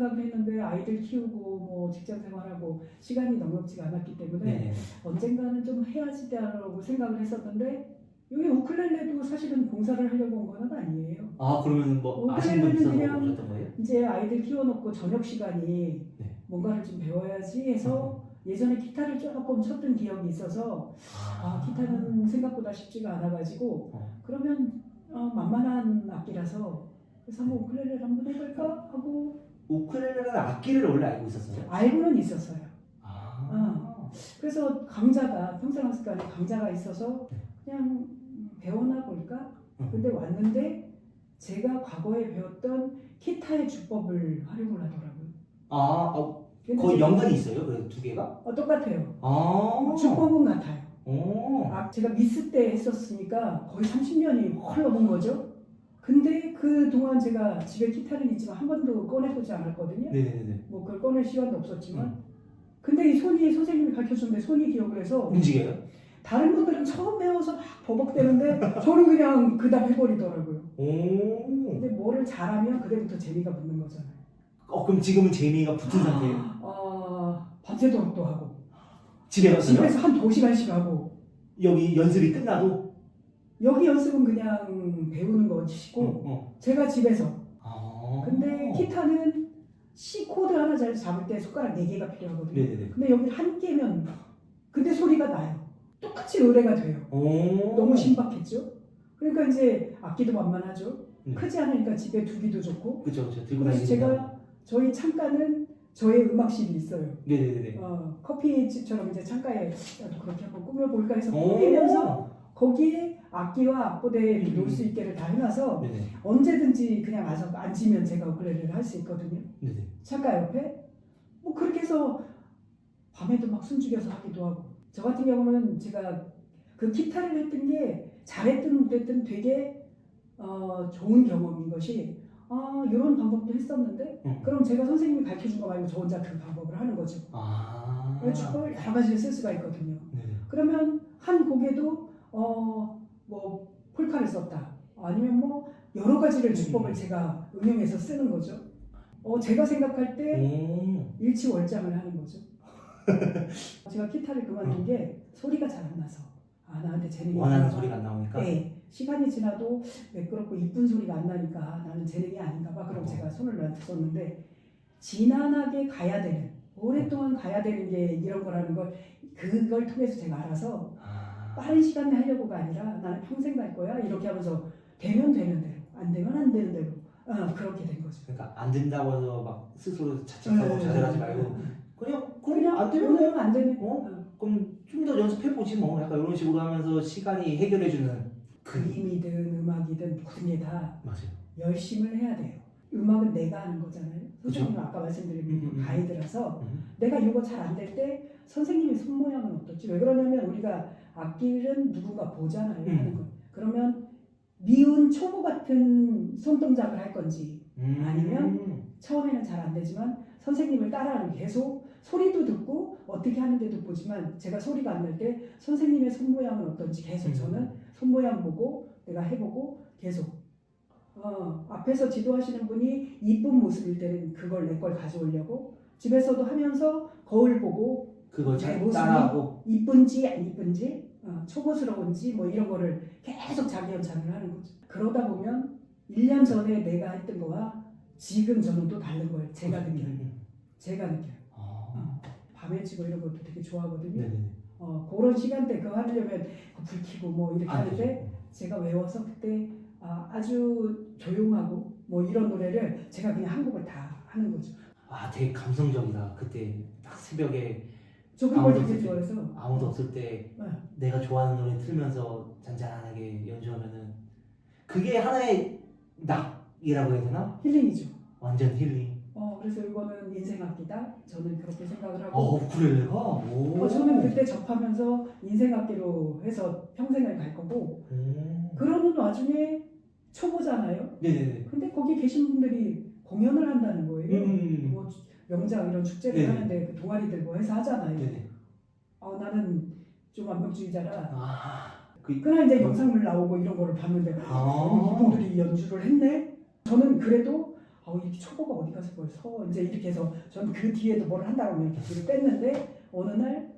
생각을 했는데 아이들 키우고 뭐 직장 생활하고 시간이 넉넉지가 않았기 때문에 네. 언젠가는 좀 해야지라고 생각을 했었는데 여기 우쿨렐레도 사실은 공사를 하려고 온 건 아니에요. 아 그러면 뭐 아시는 분 있어서 그냥 오셨던 거예요? 이제 아이들 키워놓고 저녁 시간이 네. 뭔가를 좀 배워야지 해서 예전에 기타를 조금 쳤던 기억이 있어서 기타는 생각보다 쉽지가 않아가지고 그러면 만만한 악기라서 그래서 한번 우쿨렐레를 한번 해볼까 하고 우쿨렐레라는 악기를 원래 알고 있었어요? 알고는 있었어요. 아. 그래서 강좌가 평생학습관에 강좌가 있어서 그냥 배워나 볼까? 근데 왔는데 제가 과거에 배웠던 기타의 주법을 활용을 하더라고요. 거의 연관이 있어요? 그 두 개가? 똑같아요. 주법은 같아요. 제가 미스 때 했었으니까 거의 30년이 헐 넘은 거죠. 근데 그 동안 제가 집에 기타는 있지만 한 번도 꺼내보지 않았거든요. 네네네. 뭐 그걸 꺼낼 시간도 없었지만. 근데 이 손이 선생님이 가르쳐줬는데 손이 기억을 해서 움직여요? 다른 분들은 처음 배워서 막 버벅대는데 저는 그냥 그다음 해버리더라고요. 근데 뭐를 잘하면 그때부터 재미가 붙는 거잖아요. 그럼 지금은 재미가 붙은 상태예요? 밤새도록 또 하고 집에 가서요? 집에서 한 2시간씩 하고 여기 연습이 끝나도? 여기 연습은 그냥 배우는 것이고 제가 집에서 근데 기타는 C 코드 하나 잘 잡을 때 손가락 4개가 필요하거든요. 네네네. 근데 여기 한 개면 근데 소리가 나요. 똑같이 노래가 돼요. 너무 신박했죠. 그러니까 이제 악기도 만만하죠. 크지 않으니까 집에 두기도 좋고. 그렇죠. 들고 그래서 다니는. 제가 저희 창가는 저의 음악실이 있어요. 네네네. 커피집처럼 이제 창가에 그렇게 한번 꾸며볼까 해서 꾸미면서 거기에 악기와 악보대를 놓을 수 있게를 다 해놔서 네네. 언제든지 그냥 와서 앉으면 제가 우쿨렐레를 할 수 있거든요. 네네. 창가 옆에 뭐 그렇게 해서 밤에도 막 숨죽여서 하기도 하고. 저 같은 경우는 제가 그 기타를 했던 게 잘했든 못했든 되게 좋은 경험인 것이 이런 방법도 했었는데 그럼 제가 선생님이 가르쳐준 거 말고 저 혼자 그 방법을 하는 거죠. 주법을 여러 가지를 쓸 수가 있거든요. 네네. 그러면 한 곡에도 뭐 폴카를 썼다 아니면 뭐 여러 가지를 주법을 제가 응용해서 쓰는 거죠. 제가 생각할 때 일치월장을 하는 거죠. 제가 기타를 그만둔 게 소리가 잘 안 나서 나한테 재능이 원하는 소리가 안 나오니까? 네. 시간이 지나도 매끄럽고 이쁜 소리가 안 나니까 나는 재능이 아닌가 봐. 그럼 제가 손을 놨었는데 지난하게 가야 되는 오랫동안 가야 되는 게 이런 거라는 걸 그걸 통해서 제가 알아서 빠른 시간 내에 하려고가 아니라 나는 평생 갈 거야 이렇게 하면서 되면 되는 대로 안 되면 안 되는 대로 그렇게 된 거죠. 그러니까 안 된다고 해서 막 스스로 자책하고 좌절하지 말고 그냥 안 되면 오늘은 안 되네. 그럼 좀 더 연습해보지 뭐 약간 이런 식으로 하면서 시간이 해결해주는 그림이든 음악이든 모든 게 다 맞아요. 열심을 해야 돼요. 음악은 내가 하는 거잖아요. 선생님은 아까 말씀드린 가이드라서 내가 이거 잘 안 될 때 선생님의 손모양은 어떨지. 왜 그러냐면 우리가 악기는 누군가 보잖아요. 하는 거. 그러면 미운 초보 같은 손동작을 할 건지 아니면 처음에는 잘 안 되지만 선생님을 따라하는 계속 소리도 듣고 어떻게 하는데도 보지만 제가 소리가 안 날 때 선생님의 손모양은 어떤지 계속 저는 손모양 보고 내가 해보고 계속 앞에서 지도하시는 분이 이쁜 모습일 때는 그걸 내 걸 가져오려고 집에서도 하면서 거울 보고 그걸 제 잘 모습이 따라하고 이쁜지 안 이쁜지 초보스러운지 뭐 이런 거를 계속 자기 연찬을 하는 거죠. 그러다 보면 1년 전에 내가 했던 거와 지금 저는 또 다른 걸 제가 느껴요. 밤에 치고 이런 것도 되게 좋아하거든요. 그런 시간대 그거 하려면 불 켜고 뭐 이렇게 하는데 제가 외워서 그때 아주 조용하고 뭐 이런 노래를 제가 그냥 한 곡을 다 하는 거죠. 되게 감성적이다. 그때 딱 새벽에 저 그걸 되게 좋아해서 아무도 없을 때 내가 좋아하는 노래 틀면서 잔잔하게 연주하면은 그게 하나의 낙이라고 해야 되나? 힐링이죠. 완전 힐링. 그래서 이거는 인생악기다. 저는 그렇게 생각을 하고. 우쿨렐레가? 저는 그때 접하면서 인생악기로 해서 평생을 갈 거고. 그러는 와중에 초보잖아요. 네네네. 근데 거기 계신 분들이 공연을 한다는 거예요. 뭐 명장 이런 축제를 네네. 하는데 그 동아리들 뭐 해서 하잖아요. 네네. 나는 좀 완벽주의자라. 그 그러나 이제 영상물 나오고 이런 거를 봤는데 이분들이 연주를 했네. 저는 그래도 이렇게 초보가 어디 가서 뭘 서 이제 이렇게 해서 전 그 뒤에도 뭘 한다고 하면 이렇게 뒤로 뺐는데 어느 날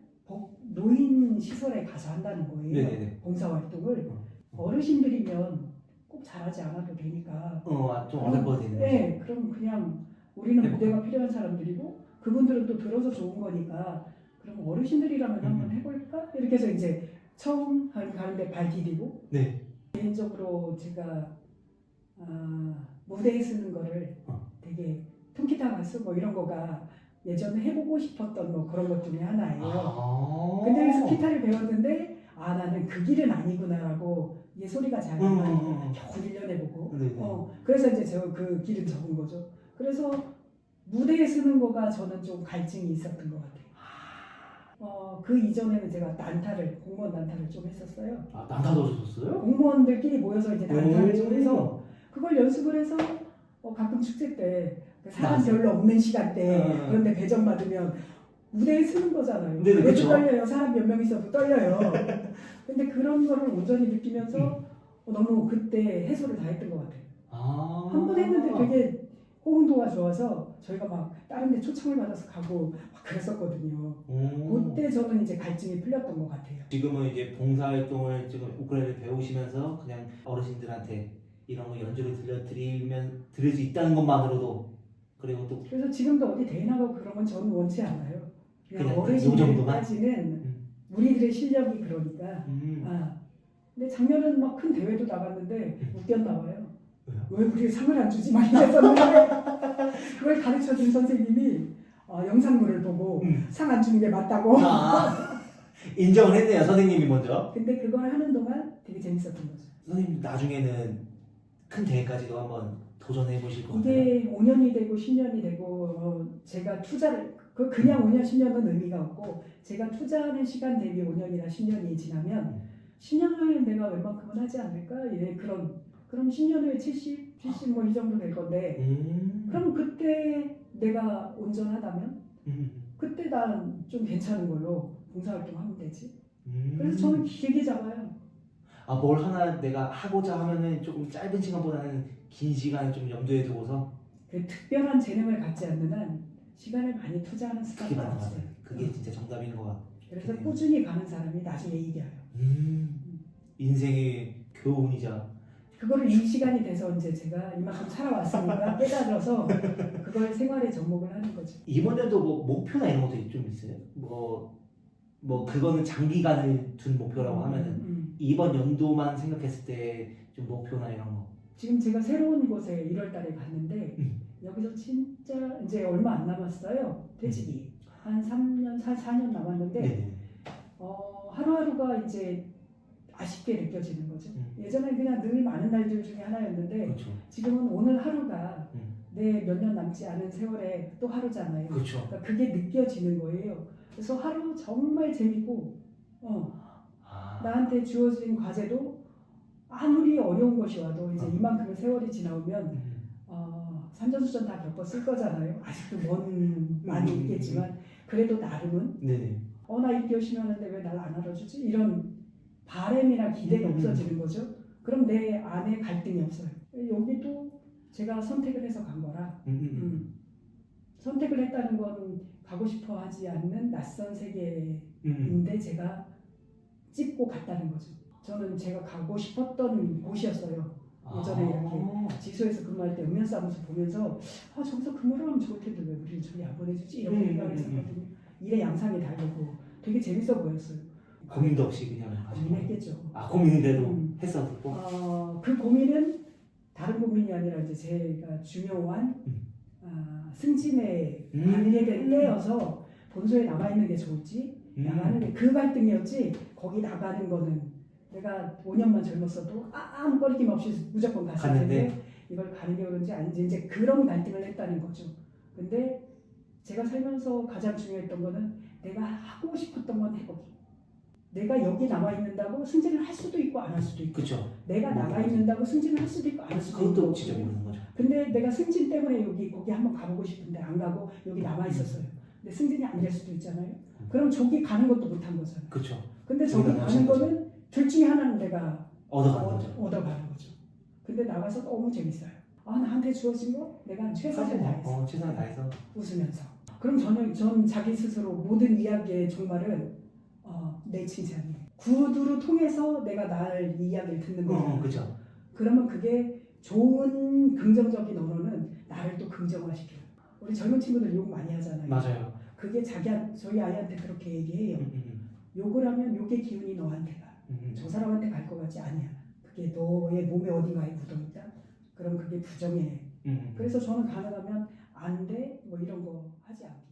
노인 시설에 가서 한다는 거예요. 네네네. 봉사활동을 어르신들이면 꼭 잘하지 않아도 되니까 좀 어설퍼도 되는 거죠. 네, 그럼 그냥 우리는 해볼까? 무대가 필요한 사람들이고 그분들은 또 들어서 좋은 거니까 그럼 어르신들이라면 한번 해볼까? 이렇게 해서 이제 처음 가는데 발 디디고 네. 개인적으로 제가 무대에 쓰는 거를 되게 통기타 가수 뭐 이런 거가 예전에 해보고 싶었던 뭐 그런 것 중에 하나예요. 근데 그래서 기타를 배웠는데 나는 그 길은 아니구나라고 이게 소리가 잘 안 나니까 겨우 1년 해보고 그래서 이제 저 그 길은 접은 거죠. 그래서 무대에 쓰는 거가 저는 좀 갈증이 있었던 것 같아요. 그 이전에는 제가 공무원 난타를 좀 했었어요. 난타도 하셨어요? 공무원들끼리 모여서 이제 난타를 좀 해서 그걸 연습을 해서 가끔 축제 때 사람 별로 없는 시간대 그런데 배정 받으면 무대에 쓰는 거잖아요. 네, 그렇죠. 떨려요. 사람 몇 명 있어도 떨려요. 근데 그런 거를 온전히 느끼면서 너무 그때 해소를 다 했던 것 같아요. 한 번 했는데 되게 호응도가 좋아서 저희가 막 다른 데 초청을 받아서 가고 막 그랬었거든요. 그때 저는 이제 갈증이 풀렸던 것 같아요. 지금은 이제 봉사활동을 지금 우쿨렐레 배우시면서 그냥 어르신들한테 이런 거 연주를 들을 수 있다는 것만으로도 그리고 또 그래서 지금도 어디 대회 나가고 그런 건 저는 원치 않아요. 그냥 그냥 어르신들까지는 우리들의 실력이 그러니까. 근데 작년은 막 큰 대회도 나갔는데 웃겼나 봐요. 왜 우리 상을 안 주지? 막 이랬었는데 그걸 가르쳐준 선생님이 영상물을 보고 상 안 주는 게 맞다고. 인정을 했네요, 선생님이 먼저. 근데 그걸 하는 동안 되게 재밌었던 거죠. 선생님 나중에는 큰 대회까지도 한번 도전해 보실 것 같아요. 이게 5년이 되고 10년이 되고 제가 투자를 그냥 5년 10년은 의미가 없고 제가 투자하는 시간 대비 5년이나 10년이 지나면 10년 후에는 내가 웬만큼은 하지 않을까? 그럼 10년 후에 70 뭐 이 정도 될 건데 그럼 그때 내가 온전하다면 그때 난 좀 괜찮은 걸로 봉사활동 하면 되지. 그래서 저는 길게 잡아요. 뭘 하나 내가 하고자 하면은 조금 짧은 시간보다는 긴 시간 좀 염두에 두고서 그 특별한 재능을 갖지 않는 한 시간을 많이 투자하는 습관이 그게 맞는 것 없어요. 같아요. 그게 진짜 정답인 것 같아요. 그래서 꾸준히 가는 사람이 나중에 이겨요. 인생의 교훈이자 그거를 이 시간이 돼서 이제 제가 이만큼 살아왔으니까 깨달아서 그걸 생활의 접목을 하는 거죠. 이번 연도 뭐 목표나 이런 것도 좀 있어요? 뭐 그거는 장기간을 둔 목표라고 하면은 이번 연도만 생각했을 때 좀 목표나 이런 거. 지금 제가 새로운 곳에 1월 달에 갔는데 여기서 진짜 이제 얼마 안 남았어요. 퇴직이. 한 3년, 4년 남았는데 네네. 하루하루가 이제 아쉽게 느껴지는 거죠. 예전에 그냥 늘 많은 날들 중에 하나였는데 그렇죠. 지금은 오늘 하루가 내 몇 년 남지 않은 세월에 또 하루잖아요. 그렇죠. 그러니까 그게 느껴지는 거예요. 그래서 하루 정말 재밌고 나한테 주어진 과제도 아무리 어려운 것이 와도 이제 이만큼의 세월이 지나오면 산전수전 다 겪었을 거잖아요. 아직도 많이 있겠지만 그래도 나름은 네네. 나 이렇게 열심히 하는데 왜 날 안 알아주지? 이런 바람이나 기대가 없어지는 거죠. 그럼 내 안에 갈등이 없어요. 여기도 제가 선택을 해서 간 거라 선택을 했다는 건 가고 싶어 하지 않는 낯선 세계인데 제가 찝고 갔다는 거죠. 저는 제가 가고 싶었던 곳이었어요. 예전에 이렇게 지소에서 근무할 때 읍면사무소 보면서 저기서 근무를 하면 좋을 텐데 왜 우리는 저기 안 보내주지? 이렇게 생각을 했었거든요. 일의 양상이 다르고 되게 재밌어 보였어요. 고민도 없이 그냥 고민했겠죠. 고민대로 했었고. 그 고민은 다른 고민이 아니라 이제 제가 중요한 승진에 가게 될 때여서 본소에 남아있는 게 좋을지 나가는 게 그 갈등이었지 거기 나가는 거는 내가 5년만 젊었어도 아무 꺼리낌 없이 무조건 갔을 텐데 이걸 가는 게 그런지 아닌지 이제 그런 갈등을 했다는 거죠. 근데 제가 살면서 가장 중요했던 거는 내가 하고 싶었던 건 해보기. 내가 여기 남아 있는다고 승진을 할 수도 있고 안 할 수도 있고. 그렇죠. 내가 남아 있는다고 승진을 할 수도 있고 안 할 수도 있고. 그것도 진짜 모르는 거죠. 근데 내가 승진 때문에 거기 한번 가보고 싶은데 안 가고 여기 남아 있었어요. 근데 승진이 안 될 수도 있잖아요. 그럼 저기 가는 것도 못한 거잖아요. 그렇죠. 근데 저기 가는 거는 둘 중에 하나는 내가 얻어가는 거죠. 얻어가는 거죠. 근데 나가서 너무 재밌어요. 나한테 주어진 거 내가 최선을 다해서 최선을 다해서 웃으면서. 그럼 전 자기 스스로 모든 이야기의 종말은 내 칭찬이에요. 구두로 통해서 내가 날 이야기를 듣는 거잖아요. 그죠. 그러면 그게 좋은 긍정적인 언어는 나를 또 긍정화시켜요. 우리 젊은 친구들 욕 많이 하잖아요. 맞아요. 그게 저희 아이한테 그렇게 얘기해요. 욕을 하면 욕의 기운이 너한테 가. 저 사람한테 갈 것 같지 아니야. 그게 너의 몸에 어딘가에 묻어있다. 그럼 그게 부정해. 그래서 저는 가능하면 안 돼? 뭐 이런 거 하지 않게.